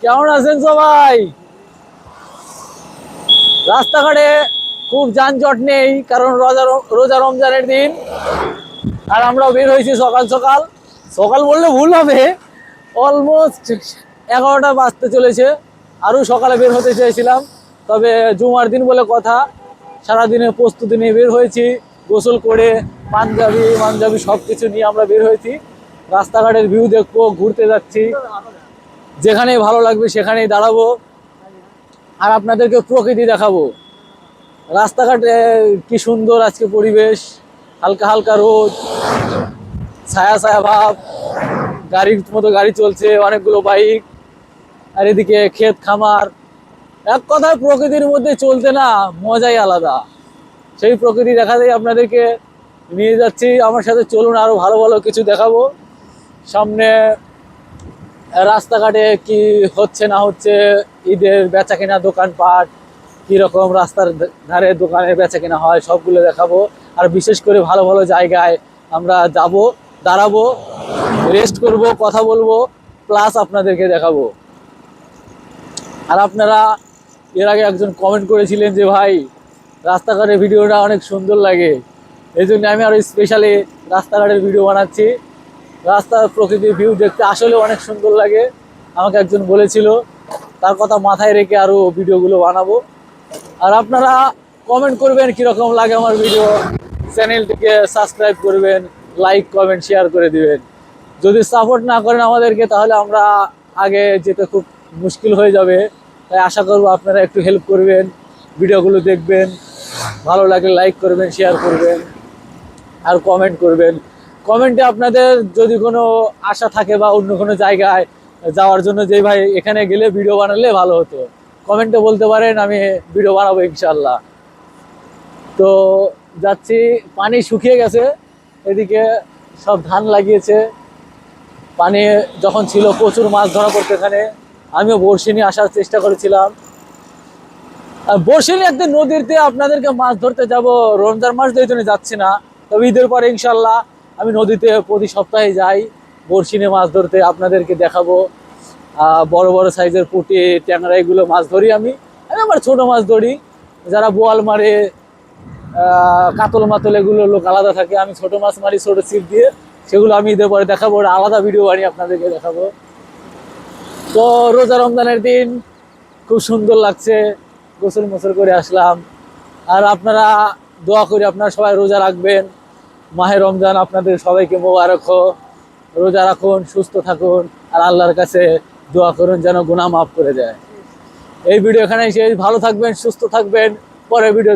কেমন আছেন সবাই? রাস্তাঘাটে খুব যানজট নেই, কারণ রোজা রোজা রমজানের দিন। আর আমরাও বের হয়েছি সকাল সকাল। সকাল বললে ভুল হবে, অলমোস্ট 11টা বাজতে চলেছে। আরও সকালে বের হতে চেয়েছিলাম, তবে জুমার দিন বলে কথা, সারাদিনের প্রস্তুতি নিয়ে বের হয়েছি। গোসল করে পাঞ্জাবি সব কিছু নিয়ে আমরা বের হয়েছি। রাস্তাঘাটের ভিউ দেখবো, ঘুরতে যাচ্ছি, যেখানেই ভালো লাগবে সেখানেই দাঁড়াবো আর আপনাদেরকে প্রকৃতি দেখাবো। রাস্তাঘাটে কি সুন্দর আজকে পরিবেশ, হালকা হালকা রোদ, ছায়া ছায়া ভাব, গাড়ির মতো গাড়ি চলছে, অনেকগুলো বাইক, আর এদিকে ক্ষেত খামার। এক কথায় প্রকৃতির মধ্যে চলতে না মজাই আলাদা। সেই প্রকৃতি দেখাতেই আপনাদেরকে নিয়ে যাচ্ছি। আমার সাথে চলুন, আরো ভালো ভালো কিছু দেখাবো। সামনে রাস্তাঘাটে কি হচ্ছে না হচ্ছে, ঈদের বেচা কেনা, দোকানপাট কিরকম, রাস্তার ধারে দোকানের বেচা কেনা হয়, সবগুলো দেখাবো। আর বিশেষ করে ভালো ভালো জায়গায় আমরা যাব, দাঁড়াবো, রেস্ট করব, কথা বলবো, প্লাস আপনাদেরকে দেখাবো। আর আপনারা এর আগে একজন কমেন্ট করেছিলেন যে ভাই রাস্তাঘাটের ভিডিওটা অনেক সুন্দর লাগে, এই জন্য আমি আরো স্পেশালি রাস্তাঘাটের ভিডিও বানাচ্ছি। রাস্তার প্রকৃতির ভিউ দেখতে আসলে অনেক সুন্দর লাগে, আমাকে একজন বলেছিল। তার কথা মাথায় রেখে আরো ভিডিওগুলো বানাবো। আর আপনারা কমেন্ট করবেন কিরকম লাগে আমার ভিডিও, চ্যানেলটিকে সাবস্ক্রাইব করবেন, লাইক কমেন্ট শেয়ার করে দিবেন। যদি সাপোর্ট না করেন আমাদেরকে, তাহলে আমরা আগে যেতে খুব মুশকিল হয়ে যাবে। তাই আশা করবো আপনারা একটু হেল্প করবেন, ভিডিওগুলো দেখবেন, ভালো লাগলে লাইক করবেন, শেয়ার করবেন আর কমেন্ট করবেন। কমেন্টে আপনাদের যদি কোনো আশা থাকে বা অন্য কোনো জায়গায় যাওয়ার জন্য, যে ভাই এখানে গেলে ভিডিও বানালে ভালো হতো, কমেন্টে বলতে পারেন, আমি ভিডিও বানাবো ইনশাল্লাহ। তো যাচ্ছি, পানি শুকিয়ে গেছে, এদিকে সব ধান লাগিয়েছে। পানি যখন ছিল প্রচুর মাছ ধরা পড়তো এখানে, আমিও বড়শি নিয়ে আসার চেষ্টা করেছিলাম। বর্ষিনী একদিন নদীতে আপনাদেরকে মাছ ধরতে যাব, রমজান মাস এই জন্য যাচ্ছি না, তবে ঈদের পরে ইনশাল্লাহ আমি নদীতে প্রতি সপ্তাহে যাই বর্ষিনে মাছ ধরতে, আপনাদেরকে দেখাবো। বড় বড় সাইজের পুঁটি, ট্যাংরা, এগুলো মাছ ধরি আমি। আবার ছোট মাছ ধরি, যারা বোয়াল মারে, কাতল মাতল, এগুলো লোক আলাদা থাকে। আমি ছোট মাছ মারি ছোট ছিপ দিয়ে, সেগুলো আমি ঈদের পরে দেখাবো, আলাদা ভিডিও বানিয়ে আপনাদেরকে দেখাবো। তো রোজা রমজানের দিন খুব সুন্দর লাগছে, গোসল মোসল করে আসলাম। আর আপনারা দোয়া করি আপনারা সবাই রোজা রাখবেন, মাহে রমজান আপনাদের সবাইকে মোবারক হোক। রোজা রাখুন, সুস্থ থাকুন, আর আল্লাহর কাছে দোয়া করুন যেন গুনাহ মাফ করে দেয়। এই ভিডিও এখানে শেষ, ভালো থাকবেন, সুস্থ থাকবেন, পরের ভিডিও